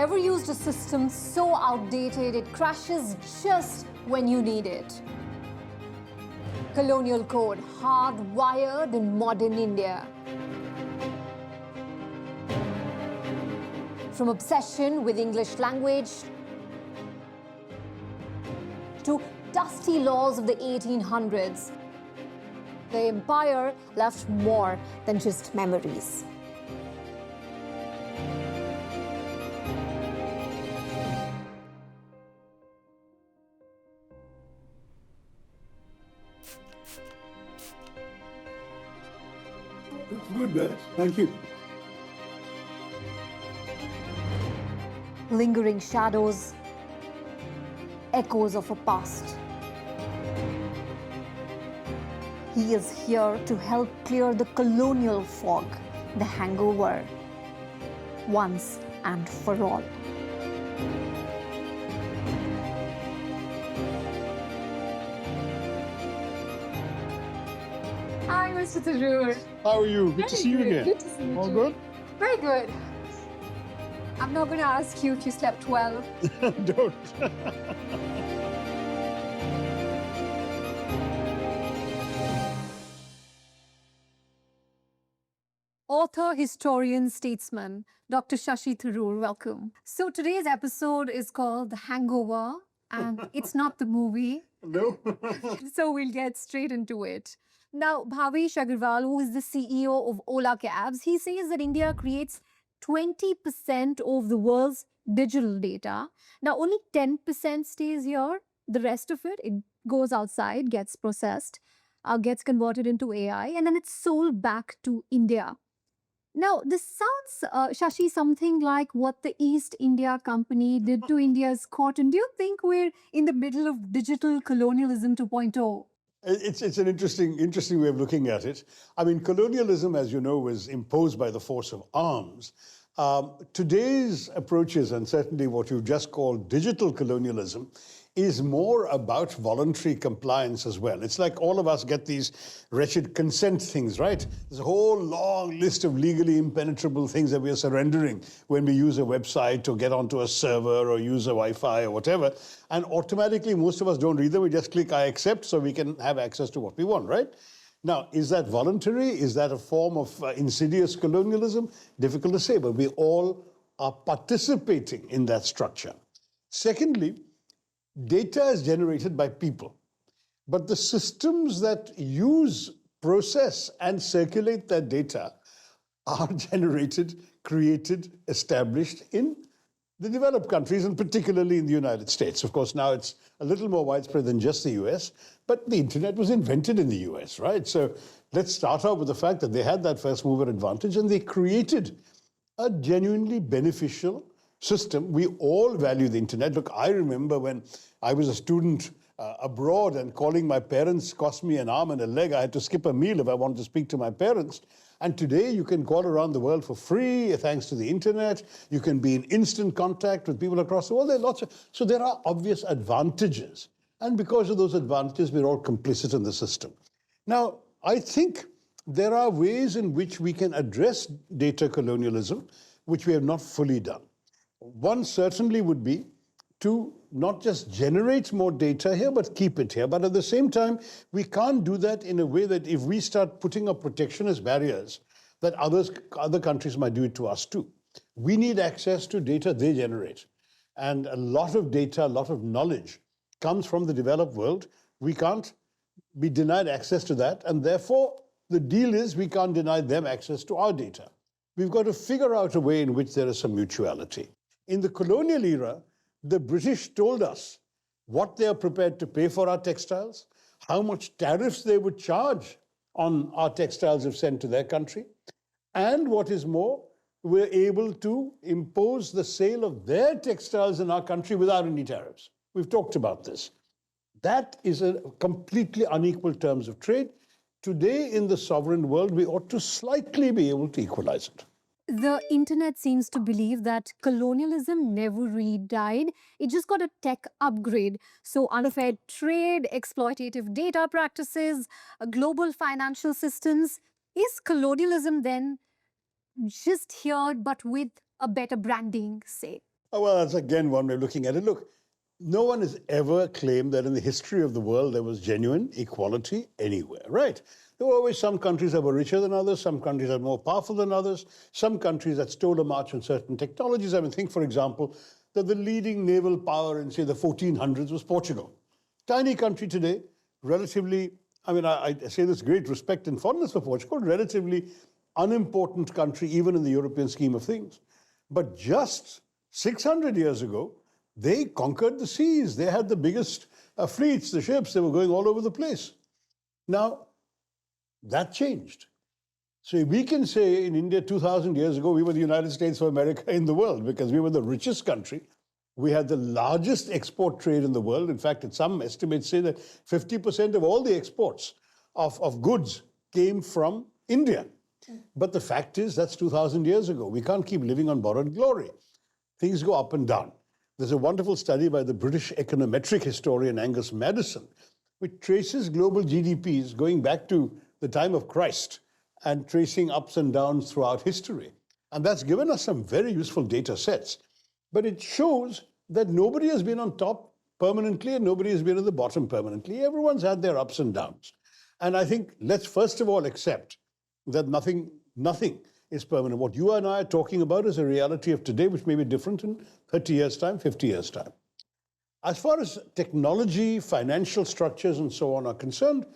Ever used a system so outdated it crashes just when you need it? Colonial code hardwired in modern India. From obsession with English language to dusty laws of the 1800s, the empire left more than just memories. Good, Bharat. Thank you. Lingering shadows, echoes of a past. He is here to help clear the colonial fog, the hangover, once and for all. Hi, Mr. Tharoor. How are you? Good to see you again. Good to see you. All too. good? Very good. I'm not going to ask you if you slept well. Don't. Author, historian, statesman, Dr. Shashi Tharoor, welcome. So today's episode is called The Hangover, and it's not the movie, No. so we'll get straight into it. Now, Bhavesh Agarwal, who is the CEO of Ola Cabs, he says that India creates 20% of the world's digital data. Now, only 10% stays here. The rest of it goes outside, gets processed, gets converted into AI, and then it's sold back to India. Now, this sounds, Shashi, something like what the East India Company did to India's cotton. Do you think we're in the middle of digital colonialism 2.0? It's an interesting way of looking at it. I mean, colonialism, as you know, was imposed by the force of arms. Today's approaches, and certainly what you just called digital colonialism, is more about voluntary compliance as well. It's like all of us get these wretched consent things, right? There's a whole long list of legally impenetrable things that we are surrendering when we use a website or get onto a server or use a Wi-Fi or whatever. And automatically, most of us don't read them. We just click I accept so we can have access to what we want, right? Now, is that voluntary? Is that a form of insidious colonialism? Difficult to say, but we all are participating in that structure. Secondly, data is generated by people, but the systems that use, process, and circulate that data are generated, created, established in the developed countries, and particularly in the United States. Of course, now it's a little more widespread than just the US, but the internet was invented in the US, right? So let's start out with the fact that they had that first mover advantage and they created a genuinely beneficial system. We all value the internet. Look, I remember when I was a student abroad and calling my parents cost me an arm and a leg. I had to skip a meal if I wanted to speak to my parents. And today you can call around the world for free thanks to the internet. You can be in instant contact with people across the world. There are lots of, so there are obvious advantages. And because of those advantages, we're all complicit in the system. Now, I think there are ways in which we can address data colonialism, which we have not fully done. One certainly would be to not just generate more data here, but keep it here. But at the same time, we can't do that in a way that if we start putting up protectionist barriers, that other countries might do it to us too. We need access to data they generate. And a lot of data, a lot of knowledge comes from the developed world. We can't be denied access to that. And therefore, the deal is we can't deny them access to our data. We've got to figure out a way in which there is some mutuality. In the colonial era, the British told us what they are prepared to pay for our textiles, how much tariffs they would charge on our textiles if sent to their country, and what is more, we're able to impose the sale of their textiles in our country without any tariffs. We've talked about this. That is a completely unequal terms of trade. Today, in the sovereign world, we ought to slightly be able to equalize it. The internet seems to believe that colonialism never really died. It just got a tech upgrade. So unfair trade, exploitative data practices, global financial systems. Is colonialism then just here but with a better branding, say? Well, that's again one way of looking at it. Look, no one has ever claimed that in the history of the world there was genuine equality anywhere, right? There were always some countries that were richer than others, some countries that were more powerful than others, some countries that stole a march on certain technologies. I mean, think, for example, that the leading naval power in, say, the 1400s was Portugal. Tiny country today, relatively, I mean, I say this great respect and fondness for Portugal, relatively unimportant country even in the European scheme of things. But just 600 years ago, they conquered the seas. They had the biggest fleets, the ships, they were going all over the place. Now, that changed. So we can say in India 2,000 years ago, we were the United States of America in the world because we were the richest country. We had the largest export trade in the world. In fact, some estimates say that 50% of all the exports of goods came from India. But the fact is, that's 2,000 years ago. We can't keep living on borrowed glory. Things go up and down. There's a wonderful study by the British econometric historian Angus Maddison, which traces global GDPs going back to the time of Christ and tracing ups and downs throughout history. And that's given us some very useful data sets. But it shows that nobody has been on top permanently and nobody has been at the bottom permanently. Everyone's had their ups and downs. And I think let's first of all accept that nothing is permanent. What you and I are talking about is a reality of today, which may be different in 30 years' time, 50 years' time. As far as technology, financial structures, and so on are concerned,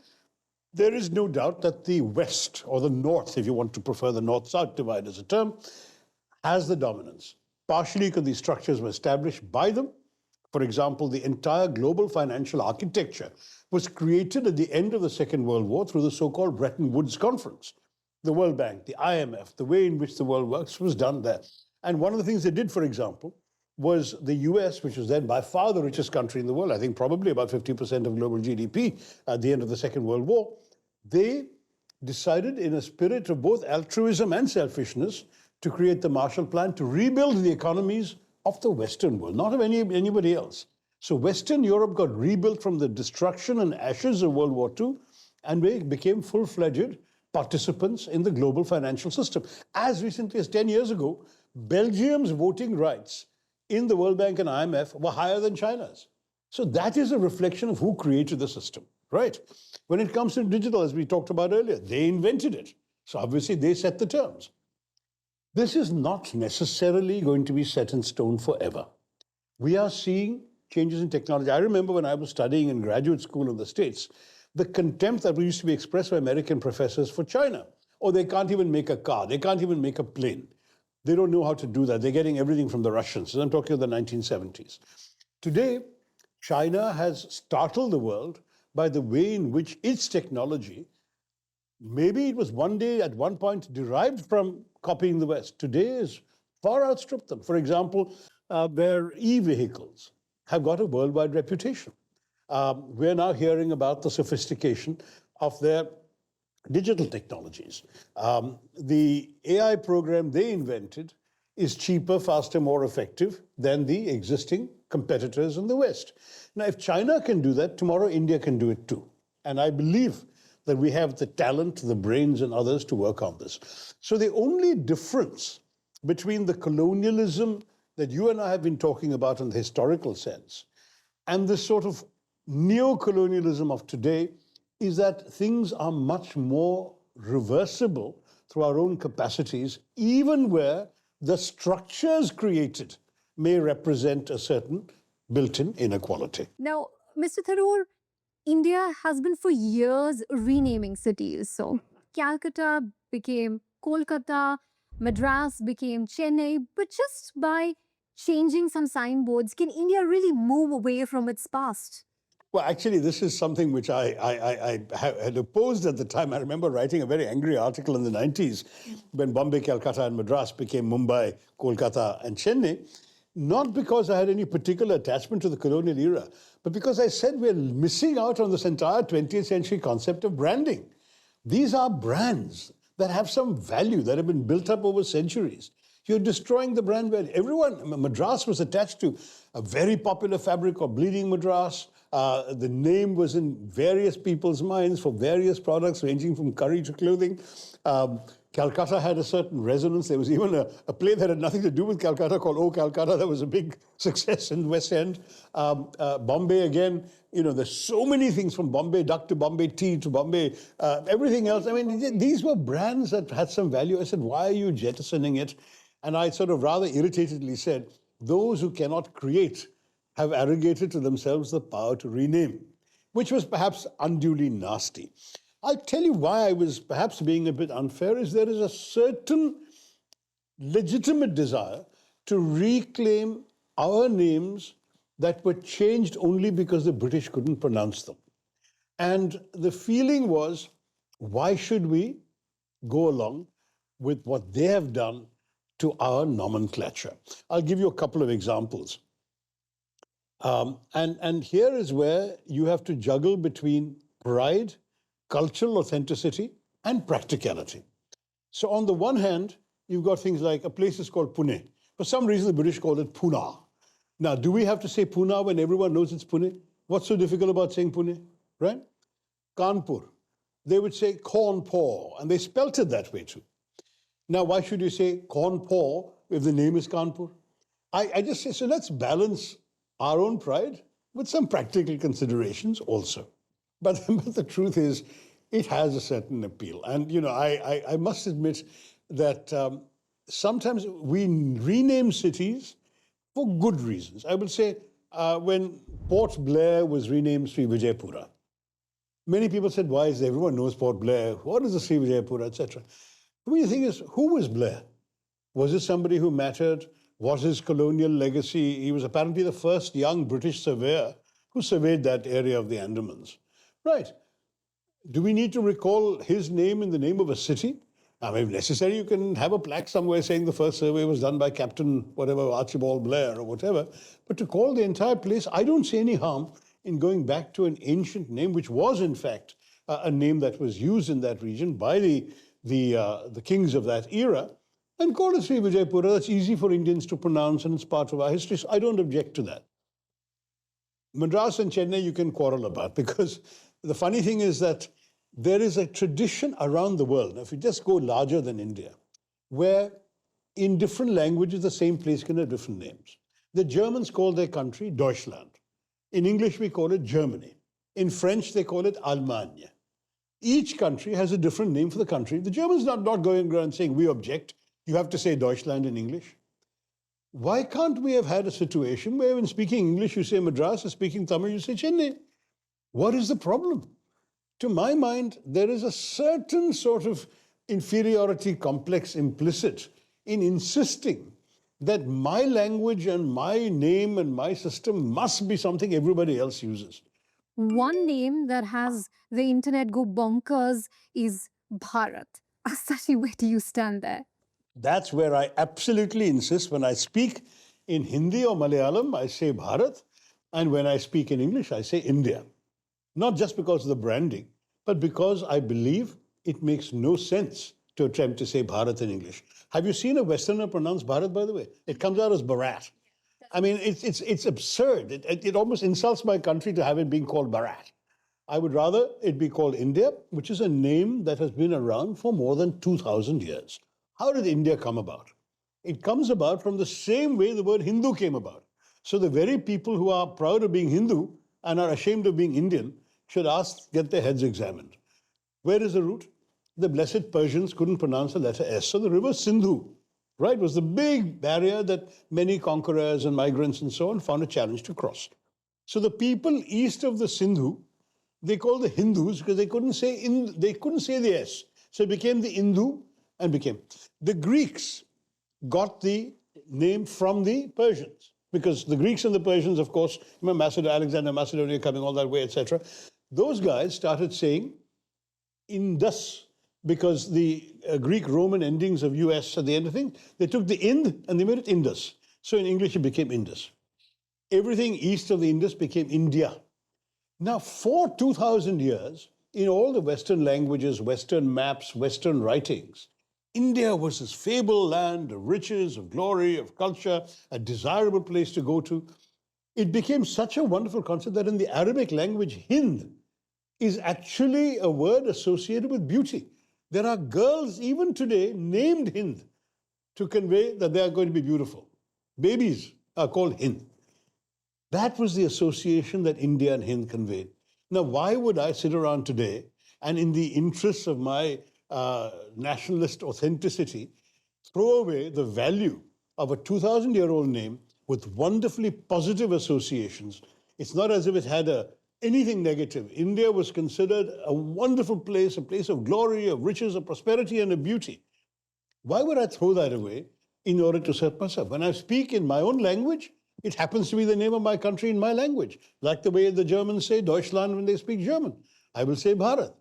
there is no doubt that the West, or the North, if you want to prefer the North-South divide as a term, has the dominance. Partially because these structures were established by them. For example, the entire global financial architecture was created at the end of the Second World War through the so-called Bretton Woods Conference. The World Bank, the IMF, the way in which the world works was done there. And one of the things they did, for example, was the US, which was then by far the richest country in the world, I think probably about 50% of global GDP at the end of the Second World War, they decided in a spirit of both altruism and selfishness to create the Marshall Plan to rebuild the economies of the Western world, not of anybody else. So Western Europe got rebuilt from the destruction and ashes of World War II, and they became full-fledged participants in the global financial system. As recently as 10 years ago, Belgium's voting rights in the World Bank and IMF were higher than China's. So that is a reflection of who created the system, right? When it comes to digital, as we talked about earlier, they invented it. So obviously they set the terms. This is not necessarily going to be set in stone forever. We are seeing changes in technology. I remember when I was studying in graduate school in the States, the contempt that used to be expressed by American professors for China. Oh, they can't even make a car. They can't even make a plane. They don't know how to do that. They're getting everything from the Russians. And I'm talking of the 1970s. Today, China has startled the world by the way in which its technology, maybe it was one day at one point derived from copying the West, today is far outstripped them. For example, their e-vehicles have got a worldwide reputation. We're now hearing about the sophistication of their digital technologies. The AI program they invented is cheaper, faster, more effective than the existing competitors in the West. Now, if China can do that, tomorrow India can do it too. And I believe that we have the talent, the brains, and others to work on this. So the only difference between the colonialism that you and I have been talking about in the historical sense and this sort of neo-colonialism of today is that things are much more reversible through our own capacities, even where the structures created may represent a certain built-in inequality. Now, Mr. Tharoor, India has been for years renaming cities. So Calcutta became Kolkata, Madras became Chennai, but just by changing some signboards, can India really move away from its past? Well, actually, this is something which I had opposed at the time. I remember writing a very angry article in the 90s when Bombay, Calcutta, and Madras became Mumbai, Kolkata, and Chennai. Not because I had any particular attachment to the colonial era, but because I said we're missing out on this entire 20th century concept of branding. These are brands that have some value, that have been built up over centuries. You're destroying the brand value. Everyone, Madras was attached to a very popular fabric called Bleeding Madras. The name was in various people's minds for various products ranging from curry to clothing. Calcutta had a certain resonance. There was even a play that had nothing to do with Calcutta called Oh Calcutta. That was a big success in the West End. Bombay again, there's so many things from Bombay duck to Bombay tea to Bombay, everything else. I mean, these were brands that had some value. I said, why are you jettisoning it? And I sort of rather irritatedly said, those who cannot create have arrogated to themselves the power to rename, which was perhaps unduly nasty. I'll tell you why I was perhaps being a bit unfair is there is a certain legitimate desire to reclaim our names that were changed only because the British couldn't pronounce them. And the feeling was, why should we go along with what they have done to our nomenclature? I'll give you a couple of examples. And here is where you have to juggle between pride, cultural authenticity, and practicality. So on the one hand, you've got things like a place is called Pune. For some reason, the British called it Pune. Now, do we have to say Pune when everyone knows it's Pune? What's so difficult about saying Pune, right? Kanpur. They would say Kaunpur, and they spelt it that way too. Now, why should you say Kaunpur if the name is Kanpur? I just say, so let's balance our own pride with some practical considerations also. But the truth is, it has a certain appeal. And, I must admit that sometimes we rename cities for good reasons. I would say when Port Blair was renamed Sri Vijayapura, many people said, why is everyone knows Port Blair? What is the Sri Vijayapura, etc.? I mean, the thing is, who was Blair? Was it somebody who mattered? Was his colonial legacy? He was apparently the first young British surveyor who surveyed that area of the Andamans. Right. Do we need to recall his name in the name of a city? I mean, if necessary, you can have a plaque somewhere saying the first survey was done by Captain whatever, Archibald Blair or whatever. But to call the entire place, I don't see any harm in going back to an ancient name, which was in fact a name that was used in that region by the kings of that era, and call it Sri Vijayapura. That's easy for Indians to pronounce, and it's part of our history. So I don't object to that. Madras and Chennai you can quarrel about, because the funny thing is that there is a tradition around the world, now if you just go larger than India, where in different languages the same place can have different names. The Germans call their country Deutschland. In English we call it Germany. In French they call it Allemagne. Each country has a different name for the country. The Germans are not going around saying, we object, you have to say Deutschland in English. Why can't we have had a situation where when speaking English you say Madras, and speaking Tamil you say Chennai? What is the problem? To my mind, there is a certain sort of inferiority complex implicit in insisting that my language and my name and my system must be something everybody else uses. One name that has the internet go bonkers is Bharat. Sashi, where do you stand there? That's where I absolutely insist. When I speak in Hindi or Malayalam, I say Bharat. And when I speak in English, I say India. Not just because of the branding, but because I believe it makes no sense to attempt to say Bharat in English. Have you seen a Westerner pronounce Bharat, by the way? It comes out as Bharat. I mean, it's absurd. It almost insults my country to have it being called Bharat. I would rather it be called India, which is a name that has been around for more than 2,000 years. How did India come about? It comes about from the same way the word Hindu came about. So the very people who are proud of being Hindu and are ashamed of being Indian should get their heads examined. Where is the root? The blessed Persians couldn't pronounce the letter S. So the river Sindhu, right, was the big barrier that many conquerors and migrants and so on found a challenge to cross. So the people east of the Sindhu, they called the Hindus because they couldn't say the S. So it became the Hindu and became. The Greeks got the name from the Persians, because the Greeks and the Persians, of course, remember Alexander Macedonia coming all that way, etc. Those guys started saying Indus, because the Greek Roman endings of US at the end of things, they took the Ind and they made it Indus. So in English it became Indus. Everything east of the Indus became India. Now, for 2,000 years, in all the Western languages, Western maps, Western writings, India was this fabled land of riches, of glory, of culture, a desirable place to go to. It became such a wonderful concept that in the Arabic language, Hind is actually a word associated with beauty. There are girls even today named Hind to convey that they are going to be beautiful. Babies are called Hind. That was the association that India and Hind conveyed. Now, why would I sit around today and, in the interests of my nationalist authenticity, throw away the value of a 2,000-year-old name with wonderfully positive associations? It's not as if it had anything negative. India was considered a wonderful place, a place of glory, of riches, of prosperity, and of beauty. Why would I throw that away in order to serve myself? When I speak in my own language, it happens to be the name of my country in my language. Like the way the Germans say Deutschland when they speak German. I will say Bharat.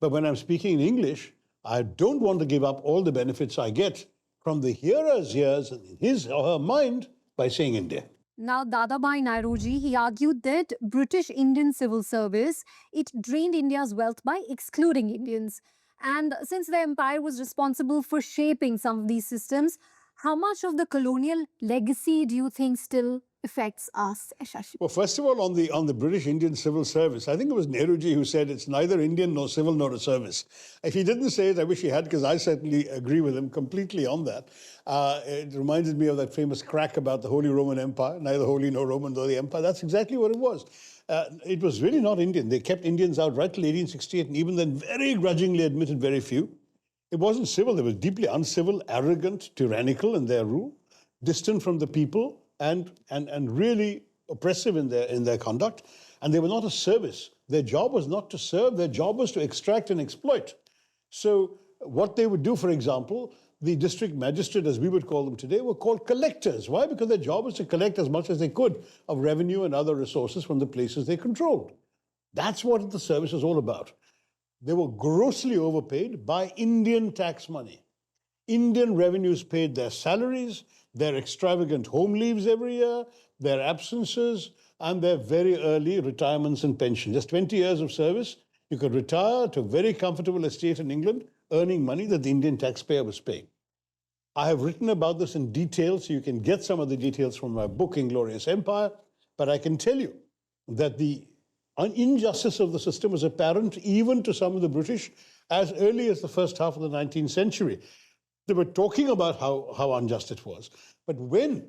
But when I'm speaking in English, I don't want to give up all the benefits I get from the hearer's ears and in his or her mind by saying India. Now, Dadabhai Nairoji, he argued that British Indian civil service, it drained India's wealth by excluding Indians. And since the empire was responsible for shaping some of these systems, how much of the colonial legacy do you think still affects us, Shashi? Well, first of all, on the British Indian civil service, I think it was Nehruji who said it's neither Indian nor civil nor a service. If he didn't say it, I wish he had, because I certainly agree with him completely on that. It reminded me of that famous crack about the Holy Roman Empire, neither holy nor Roman nor the empire. That's exactly what it was. It was really not Indian. They kept Indians out right till 1868, and even then very grudgingly admitted very few. It wasn't civil. They were deeply uncivil, arrogant, tyrannical in their rule, distant from the people, and really oppressive in their conduct. And they were not a service. Their job was not to serve. Their job was to extract and exploit. So what they would do, for example, the district magistrate, as we would call them today, were called collectors. Why? Because their job was to collect as much as they could of revenue and other resources from the places they controlled. That's what the service was all about. They were grossly overpaid by Indian tax money. Indian revenues paid their salaries, their extravagant home leaves every year, their absences, and their very early retirements and pension. Just 20 years of service, you could retire to a very comfortable estate in England, earning money that the Indian taxpayer was paying. I have written about this in detail, so you can get some of the details from my book, Inglorious Empire, but I can tell you that the injustice of the system was apparent even to some of the British as early as the first half of the 19th century. They were talking about how unjust it was. But when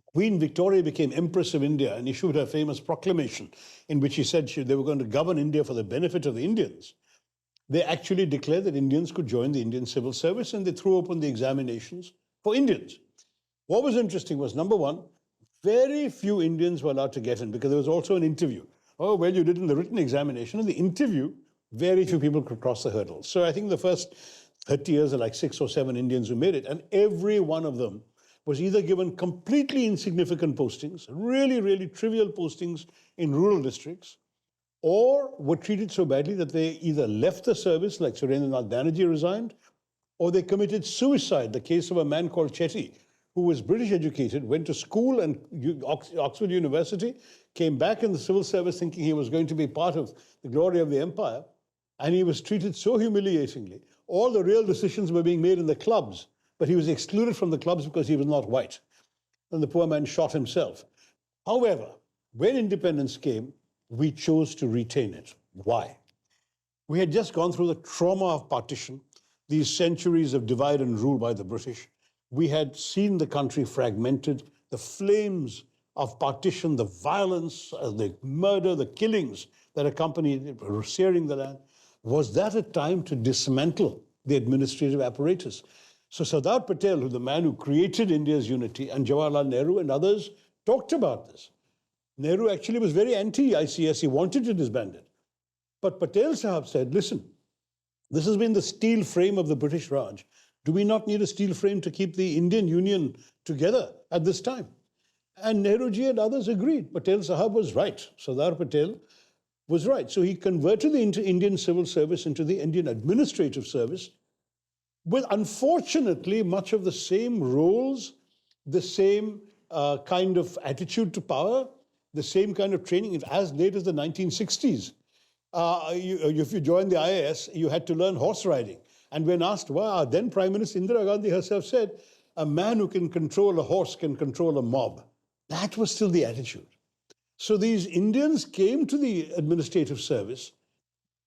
Queen Victoria became Empress of India and issued her famous proclamation in which she said they were going to govern India for the benefit of the Indians, they actually declared that Indians could join the Indian civil service, and they threw open the examinations for Indians. What was interesting was, number one, very few Indians were allowed to get in because there was also an interview. Oh, well, you did in the written examination. In the interview, very few people could cross the hurdles. So I think the first 30 years are like 6 or 7 Indians who made it, and every one of them was either given completely insignificant postings, really, really trivial postings in rural districts, or were treated so badly that they either left the service, like Surendranath Banerjee resigned, or they committed suicide. The case of a man called Chetty, who was British educated, went to school and Oxford University, came back in the civil service thinking he was going to be part of the glory of the empire, and he was treated so humiliatingly. All the real decisions were being made in the clubs, but he was excluded from the clubs because he was not white. And the poor man shot himself. However, when independence came, we chose to retain it. Why? We had just gone through the trauma of partition, these centuries of divide and rule by the British. We had seen the country fragmented, the flames of partition, the violence, the murder, the killings that accompanied it, searing the land. Was that a time to dismantle the administrative apparatus? So Sardar Patel, who the man who created India's unity, and Jawaharlal Nehru and others talked about this. Nehru actually was very anti-ICS. He wanted to disband it. But Patel Sahab said, listen, this has been the steel frame of the British Raj. Do we not need a steel frame to keep the Indian Union together at this time? And Nehruji and others agreed. Patel Sahab was right. Sardar Patel was right. So he converted the Indian civil service into the Indian administrative service with, unfortunately, much of the same roles, the same kind of attitude to power, the same kind of training as late as the 1960s. If you joined the IAS, you had to learn horse riding. And when asked why, then Prime Minister Indira Gandhi herself said, a man who can control a horse can control a mob. That was still the attitude. So these Indians came to the administrative service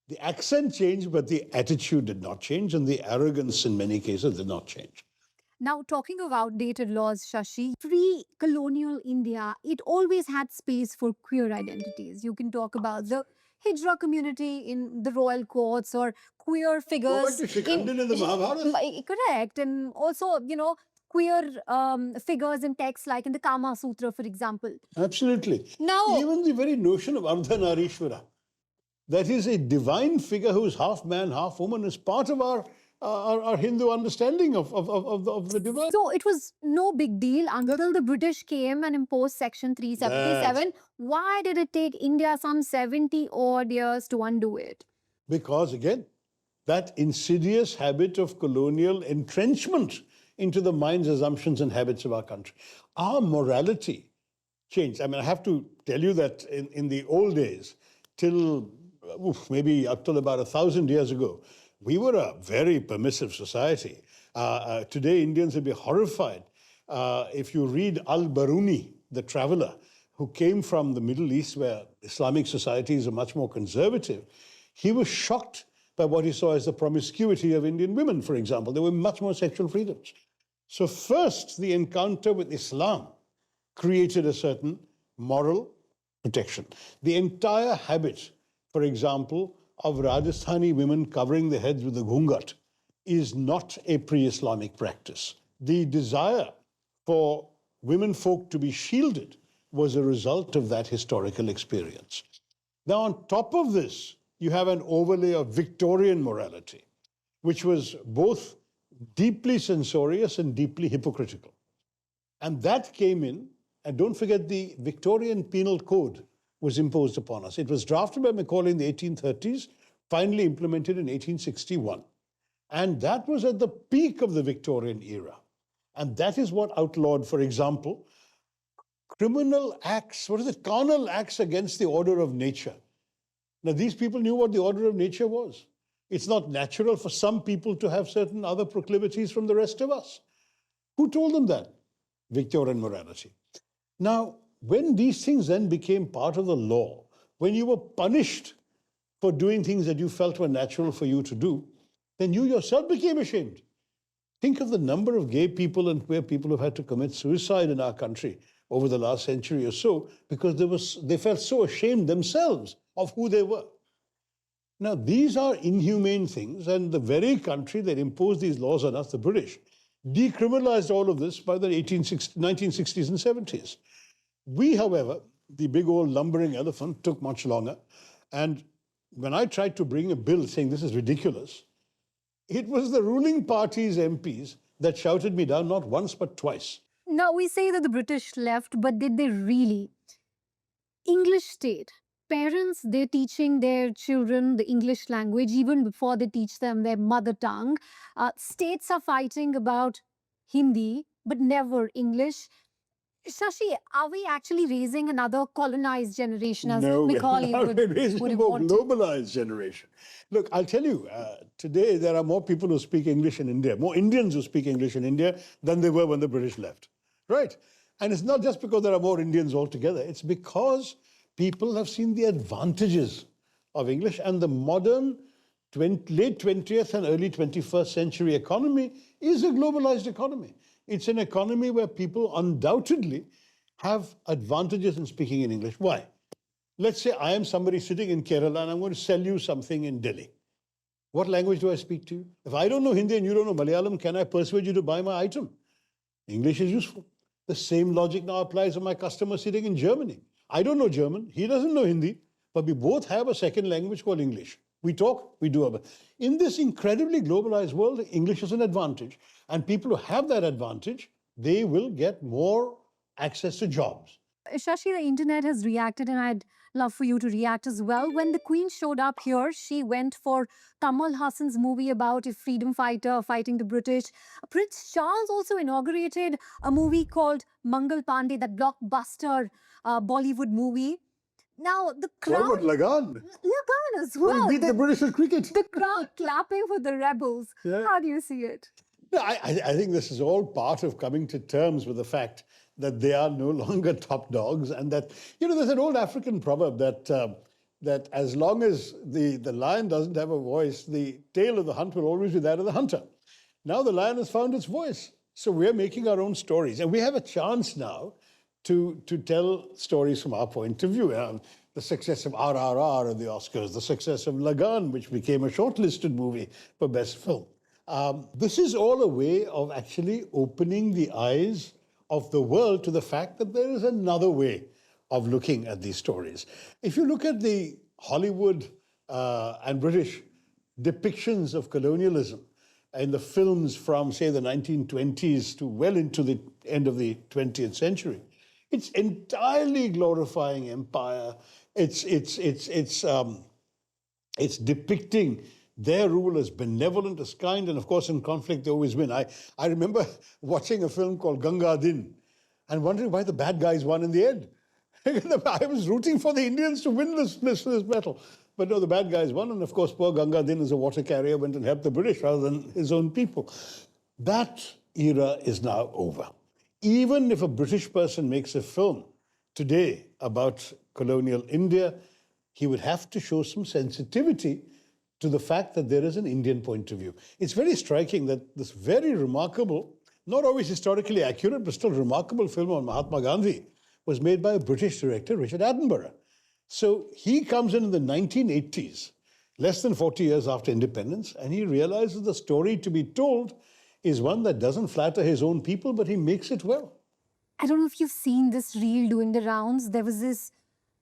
The accent changed, but the attitude did not change, and the arrogance in many cases did not change. Now, talking of outdated laws, Shashi, pre colonial India, it always had space for queer identities. You can talk about the Hijra community in the royal courts or queer Go back figures to Shikhandin in the Mahabharata. correct. And also, queer figures in texts like in the Kama Sutra, for example. Absolutely. Now, Even the very notion of Ardhanarishwara, that is a divine figure who is half man, half woman, is part of our Hindu understanding of the divine. so it was no big deal until the British came and imposed Section 377. Why did it take India some 70 odd years to undo it? Because, again, that insidious habit of colonial entrenchment into the minds, assumptions, and habits of our country. Our morality changed. I mean, I have to tell you that in the old days, till maybe up till about 1,000 years ago, we were a very permissive society. Today, Indians would be horrified if you read Al-Baruni, the traveler, who came from the Middle East, where Islamic societies are much more conservative. He was shocked by what he saw as the promiscuity of Indian women, for example. There were much more sexual freedoms. So first, the encounter with Islam created a certain moral protection. The entire habit, for example, of Rajasthani women covering their heads with a ghungat is not a pre-Islamic practice. The desire for women folk to be shielded was a result of that historical experience. Now, on top of this, you have an overlay of Victorian morality, which was both deeply censorious and deeply hypocritical. And that came in, and don't forget the Victorian Penal Code was imposed upon us. It was drafted by Macaulay in the 1830s, finally implemented in 1861. And that was at the peak of the Victorian era. And that is what outlawed, for example, criminal acts, carnal acts against the order of nature. Now, these people knew what the order of nature was. It's not natural for some people to have certain other proclivities from the rest of us. Who told them that? Victorian morality. Now, when these things then became part of the law, when you were punished for doing things that you felt were natural for you to do, then you yourself became ashamed. Think of the number of gay people and queer people who've had to commit suicide in our country over the last century or so because they felt so ashamed themselves of who they were. Now, these are inhumane things, and the very country that imposed these laws on us, the British, decriminalized all of this by the 1960s and 70s. We, however, the big old lumbering elephant, took much longer. And when I tried to bring a bill saying this is ridiculous, it was the ruling party's MPs that shouted me down not once but twice. Now, we say that the British left, but did they really? English state. Parents, they're teaching their children the English language even before they teach them their mother tongue. States are fighting about Hindi, but never English. Shashi, are we actually raising another colonized generation as No, Macaulay we're raising would a have more wanted? globalized generation. Look, I'll tell you, today there are more people who speak English in India, more Indians who speak English in India than there were when the British left, right? And it's not just because there are more Indians altogether, it's because people have seen the advantages of English, and the modern late 20th and early 21st century economy is a globalized economy. It's an economy where people undoubtedly have advantages in speaking in English. Why? Let's say I am somebody sitting in Kerala and I'm going to sell you something in Delhi. What language do I speak to you? If I don't know Hindi and you don't know Malayalam, can I persuade you to buy my item? English is useful. The same logic now applies to my customer sitting in Germany. I don't know German, he doesn't know Hindi, but we both have a second language called English. We talk, we do our. In this incredibly globalized world, English is an advantage. And people who have that advantage, they will get more access to jobs. Shashi, the internet has reacted, and I'd love for you to react as well. When the Queen showed up here, she went for Kamal Hassan's movie about a freedom fighter fighting the British. Prince Charles also inaugurated a movie called Mangal Pandey, that blockbuster Bollywood movie. Now, the crowd... What about Lagan? Lagan as Well, well. he beat the British at cricket. The crowd clapping for the rebels. Yeah. How do you see it? No, I think this is all part of coming to terms with the fact that they are no longer top dogs, and that, there's an old African proverb that that as long as the lion doesn't have a voice, the tail of the hunt will always be that of the hunter. Now the lion has found its voice. So we're making our own stories. And we have a chance now to tell stories from our point of view. The success of RRR at the Oscars, the success of Lagan, which became a shortlisted movie for Best Film. This is all a way of actually opening the eyes of the world to the fact that there is another way of looking at these stories. If you look at the Hollywood and British depictions of colonialism in the films from, say, the 1920s to well into the end of the 20th century, it's entirely glorifying empire. It's depicting their rule as benevolent, as kind, and of course in conflict they always win. I remember watching a film called Ganga Din and wondering why the bad guys won in the end. I was rooting for the Indians to win this battle. But no, the bad guys won, and of course poor Ganga Din as a water carrier went and helped the British rather than his own people. That era is now over. Even if a British person makes a film today about colonial India, he would have to show some sensitivity to the fact that there is an Indian point of view. It's very striking that this very remarkable, not always historically accurate, but still remarkable film on Mahatma Gandhi was made by a British director, Richard Attenborough. So he comes in the 1980s, less than 40 years after independence, and he realizes the story to be told is one that doesn't flatter his own people, but he makes it well. I don't know if you've seen this reel doing the rounds. There was this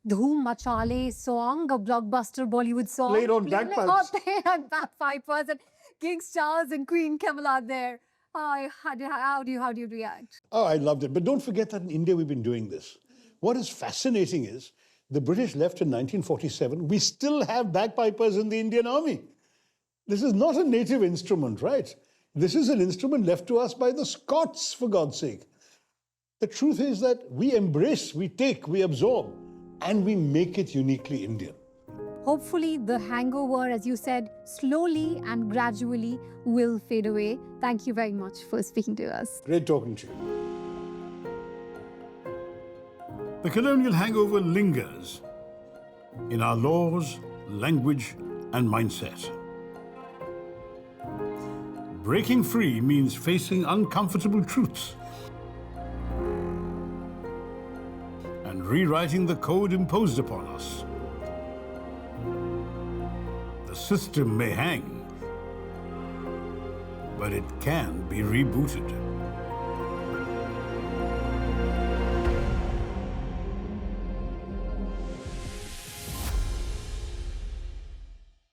Dhoom Machale song, a blockbuster Bollywood song. Played on bagpipes. Played on bagpipers, and King Charles and Queen Camilla there. How do you react? Oh, I loved it. But don't forget that in India we've been doing this. What is fascinating is the British left in 1947. We still have bagpipers in the Indian army. This is not a native instrument, right? This is an instrument left to us by the Scots, for God's sake. The truth is that we embrace, we take, we absorb, and we make it uniquely Indian. Hopefully, the hangover, as you said, slowly and gradually will fade away. Thank you very much for speaking to us. Great talking to you. The colonial hangover lingers in our laws, language, and mindset. Breaking free means facing uncomfortable truths and rewriting the code imposed upon us. The system may hang, but it can be rebooted.